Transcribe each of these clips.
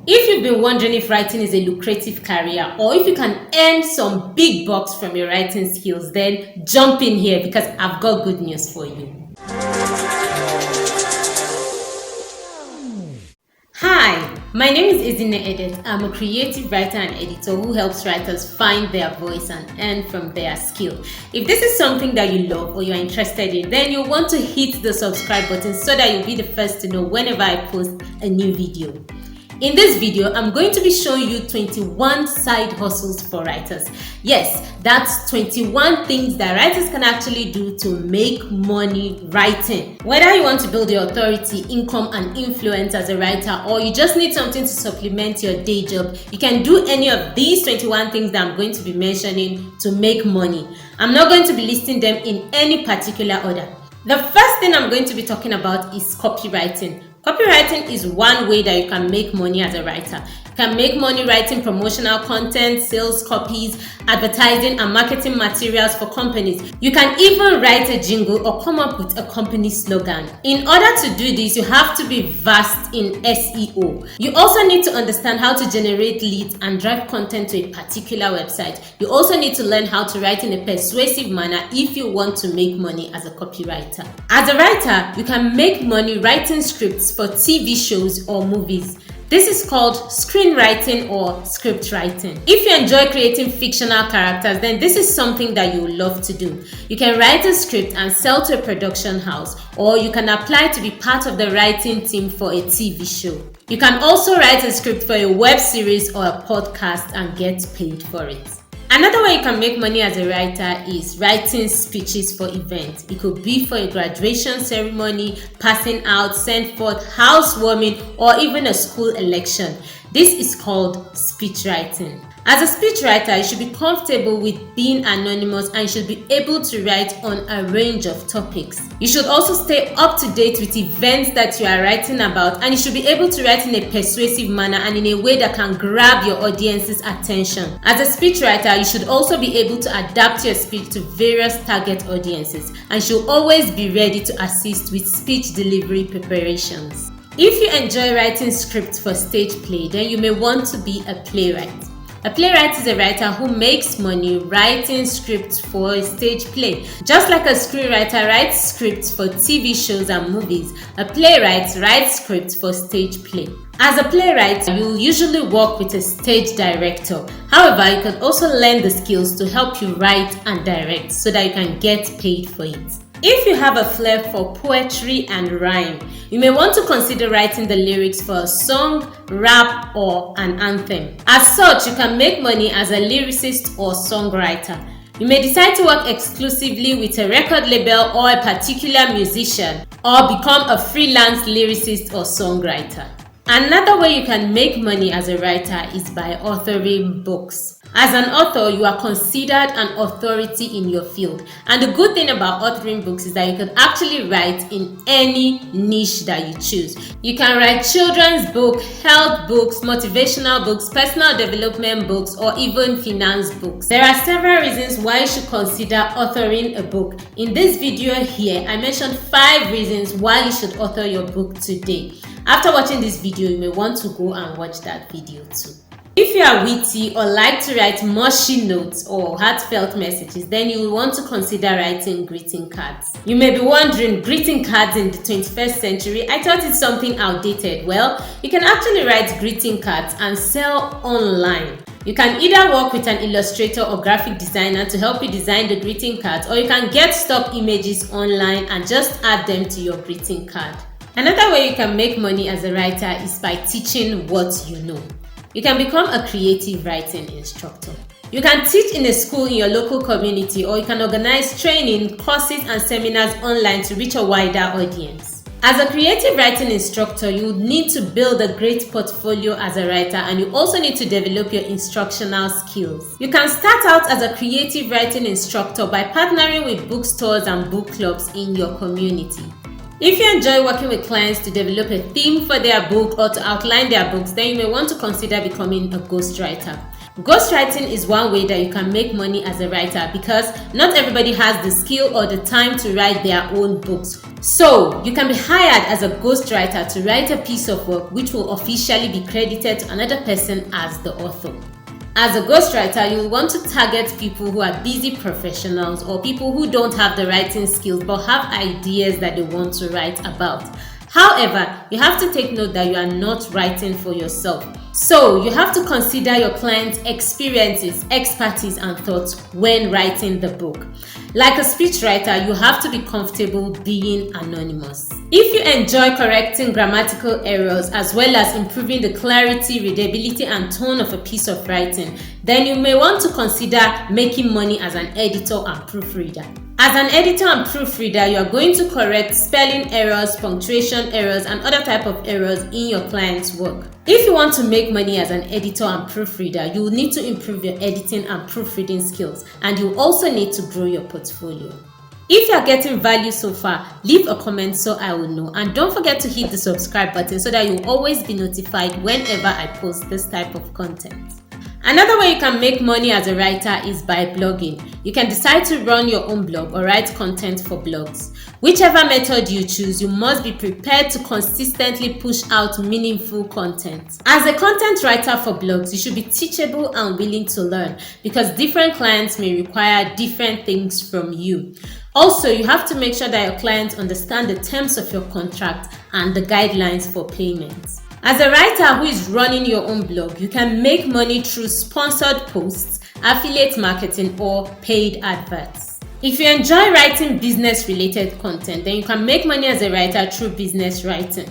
If you've been wondering if writing is a lucrative career or if you can earn some big bucks from your writing skills, then jump in here because I've got good news for you. Hi, my name is Ezinne Edet. I'm a creative writer and editor who helps writers find their voice and earn from their skill. If this is something that you love or you're interested in, then you'll want to hit the subscribe button so that you'll be the first to know whenever I post a new video. In this video, I'm going to be showing you 21 side hustles for writers. Yes, that's 21 things that writers can actually do to make money writing. Whether you want to build your authority, income, and influence as a writer, or you just need something to supplement your day job, you can do any of these 21 things that I'm going to be mentioning to make money. I'm not going to be listing them in any particular order. The first thing I'm going to be talking about is copywriting. Copywriting is one way that you can make money as a writer. You can make money writing promotional content, sales copies, advertising and marketing materials for companies. You can even write a jingle or come up with a company slogan. In order to do this, you have to be versed in SEO. You also need to understand how to generate leads and drive content to a particular website. You also need to learn how to write in a persuasive manner if you want to make money as a copywriter. As a writer, you can make money writing scripts for TV shows or movies. This is called screenwriting or script writing. If you enjoy creating fictional characters, then this is something that you love to do. You can write a script and sell to a production house, or you can apply to be part of the writing team for a TV show. You can also write a script for a web series or a podcast and get paid for it. Another way you can make money as a writer is writing speeches for events. It could be for a graduation ceremony, passing out, send forth, housewarming, or even a school election. This is called speech writing. As a speechwriter, you should be comfortable with being anonymous and you should be able to write on a range of topics. You should also stay up to date with events that you are writing about, and you should be able to write in a persuasive manner and in a way that can grab your audience's attention. As a speechwriter, you should also be able to adapt your speech to various target audiences and should always be ready to assist with speech delivery preparations. If you enjoy writing scripts for stage play, then you may want to be a playwright. A playwright is a writer who makes money writing scripts for a stage play. Just like a screenwriter writes scripts for TV shows and movies, a playwright writes scripts for stage play. As a playwright, you usually work with a stage director. However, you can also learn the skills to help you write and direct so that you can get paid for it. If you have a flair for poetry and rhyme, you may want to consider writing the lyrics for a song, rap, or an anthem. As such, you can make money as a lyricist or songwriter. You may decide to work exclusively with a record label or a particular musician, or become a freelance lyricist or songwriter. Another way you can make money as a writer is by authoring books. As an author, you are considered an authority in your field. And the good thing about authoring books is that you can actually write in any niche that you choose. You can write children's books, health books, motivational books, personal development books, or even finance books. There are several reasons why you should consider authoring a book. In this video here, I mentioned 5 reasons why you should author your book today. After watching this video, you may want to go and watch that video too. If you are witty or like to write mushy notes or heartfelt messages, then you will want to consider writing greeting cards. You may be wondering, greeting cards in the 21st century? I thought it's something outdated. Well, you can actually write greeting cards and sell online. You can either work with an illustrator or graphic designer to help you design the greeting cards, or you can get stock images online and just add them to your greeting card. Another way you can make money as a writer is by teaching what you know. You can become a creative writing instructor. You can teach in a school in your local community, or you can organize training, courses, and seminars online to reach a wider audience. As a creative writing instructor, you need to build a great portfolio as a writer, and you also need to develop your instructional skills. You can start out as a creative writing instructor by partnering with bookstores and book clubs in your community. If you enjoy working with clients to develop a theme for their book or to outline their books, then you may want to consider becoming a ghostwriter. Ghostwriting is one way that you can make money as a writer because not everybody has the skill or the time to write their own books. So, you can be hired as a ghostwriter to write a piece of work which will officially be credited to another person as the author. As a ghostwriter, you will want to target people who are busy professionals or people who don't have the writing skills but have ideas that they want to write about. However, you have to take note that you are not writing for yourself. So, you have to consider your client's experiences, expertise, and thoughts when writing the book. Like a speechwriter, you have to be comfortable being anonymous. If you enjoy correcting grammatical errors as well as improving the clarity, readability, and tone of a piece of writing, then you may want to consider making money as an editor and proofreader. As an editor and proofreader, you are going to correct spelling errors, punctuation errors, and other type of errors in your client's work. If you want to make money as an editor and proofreader, you will need to improve your editing and proofreading skills, and you also need to grow your portfolio. If you are getting value so far, leave a comment so I will know, and don't forget to hit the subscribe button so that you will always be notified whenever I post this type of content. Another way you can make money as a writer is by blogging. You can decide to run your own blog or write content for blogs. Whichever method you choose, you must be prepared to consistently push out meaningful content. As a content writer for blogs, you should be teachable and willing to learn because different clients may require different things from you. Also, you have to make sure that your clients understand the terms of your contract and the guidelines for payments. As a writer who is running your own blog, you can make money through sponsored posts, affiliate marketing, or paid adverts. If you enjoy writing business-related content, then you can make money as a writer through business writing.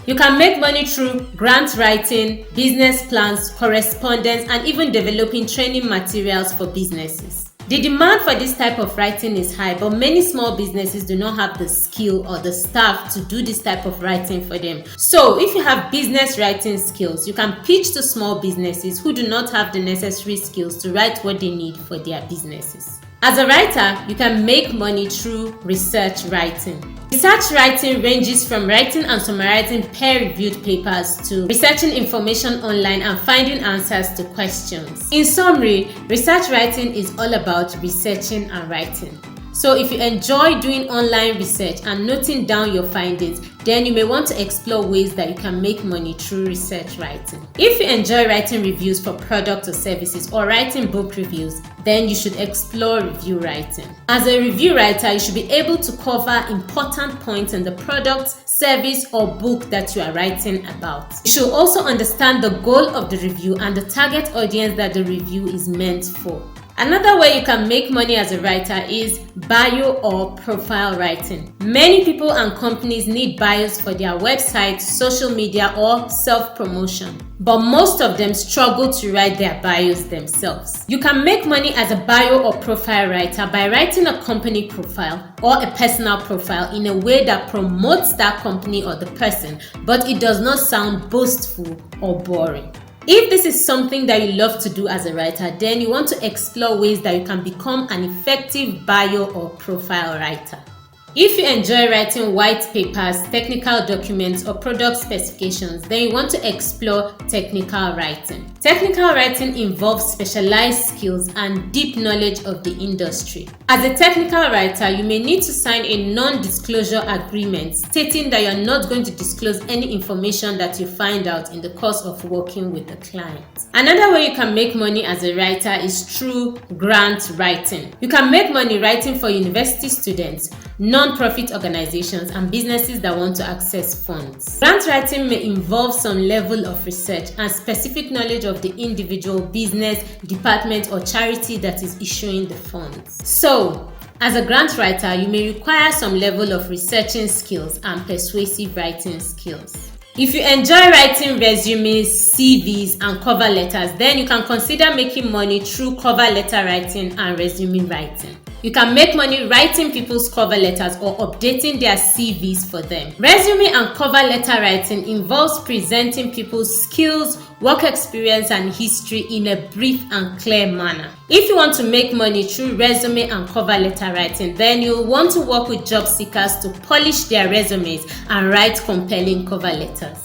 You can make money through grant writing, business plans, correspondence, and even developing training materials for businesses. The demand for this type of writing is high, but many small businesses do not have the skill or the staff to do this type of writing for them. So, if you have business writing skills, you can pitch to small businesses who do not have the necessary skills to write what they need for their businesses. As a writer, you can make money through research writing. Research writing ranges from writing and summarizing peer-reviewed papers to researching information online and finding answers to questions. In summary, research writing is all about researching and writing. So if you enjoy doing online research and noting down your findings, then you may want to explore ways that you can make money through research writing. If you enjoy writing reviews for products or services or writing book reviews, then you should explore review writing. As a review writer, you should be able to cover important points in the product, service, or book that you are writing about. You should also understand the goal of the review and the target audience that the review is meant for. Another way you can make money as a writer is bio or profile writing. Many people and companies need bios for their websites, social media, or self-promotion, but most of them struggle to write their bios themselves. You can make money as a bio or profile writer by writing a company profile or a personal profile in a way that promotes that company or the person, but it does not sound boastful or boring. If this is something that you love to do as a writer, then you want to explore ways that you can become an effective bio or profile writer. If you enjoy writing white papers, technical documents, or product specifications, then you want to explore technical writing. Technical writing involves specialized skills and deep knowledge of the industry. As a technical writer, you may need to sign a non-disclosure agreement stating that you are not going to disclose any information that you find out in the course of working with the client. Another way you can make money as a writer is through grant writing. You can make money writing for university students, non-profit organizations, and businesses that want to access funds. Grant writing may involve some level of research and specific knowledge of the individual business, department, or charity that is issuing the funds. So, as a grant writer, you may require some level of researching skills and persuasive writing skills. If you enjoy writing resumes, CVs, and cover letters, then you can consider making money through cover letter writing and resume writing. You can make money writing people's cover letters or updating their CVs for them. Resume and cover letter writing involves presenting people's skills, work experience, and history in a brief and clear manner. If you want to make money through resume and cover letter writing, then you'll want to work with job seekers to polish their resumes and write compelling cover letters.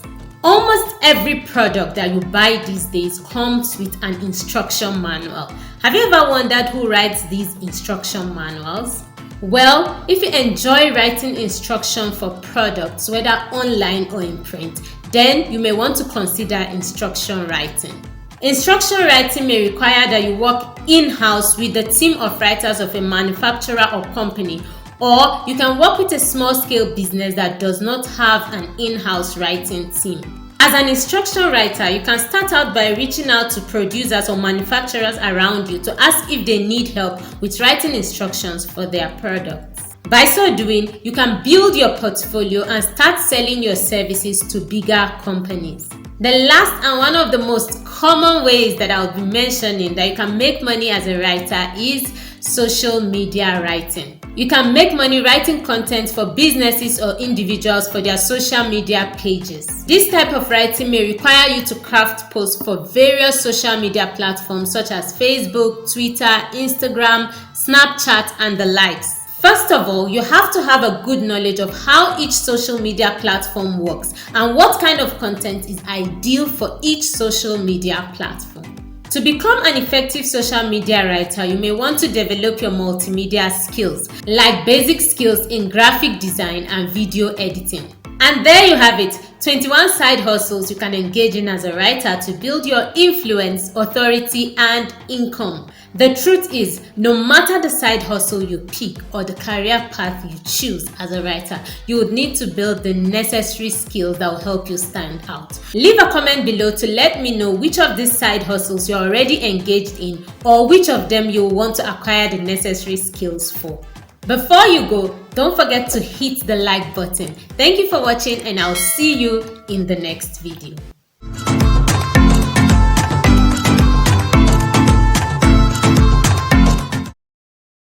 Almost every product that you buy these days comes with an instruction manual. Have you ever wondered who writes these instruction manuals? Well, if you enjoy writing instruction for products, whether online or in print, then you may want to consider instruction writing. Instruction writing may require that you work in-house with the team of writers of a manufacturer or company, or you can work with a small-scale business that does not have an in-house writing team. As an instruction writer, you can start out by reaching out to producers or manufacturers around you to ask if they need help with writing instructions for their products. By so doing, you can build your portfolio and start selling your services to bigger companies. The last and one of the most common ways that I'll be mentioning that you can make money as a writer is social media writing. You can make money writing content for businesses or individuals for their social media pages. This type of writing may require you to craft posts for various social media platforms such as Facebook, Twitter, Instagram, Snapchat, and the likes. First of all, you have to have a good knowledge of how each social media platform works and what kind of content is ideal for each social media platform. To become an effective social media writer, you may want to develop your multimedia skills, like basic skills in graphic design and video editing. And there you have it, 21 side hustles you can engage in as a writer to build your influence, authority, and income. The truth is, no matter the side hustle you pick or the career path you choose as a writer, you would need to build the necessary skills that will help you stand out. Leave a comment below to let me know which of these side hustles you're already engaged in or which of them you want to acquire the necessary skills for. Before you go, don't forget to hit the like button. Thank you for watching and I'll see you in the next video.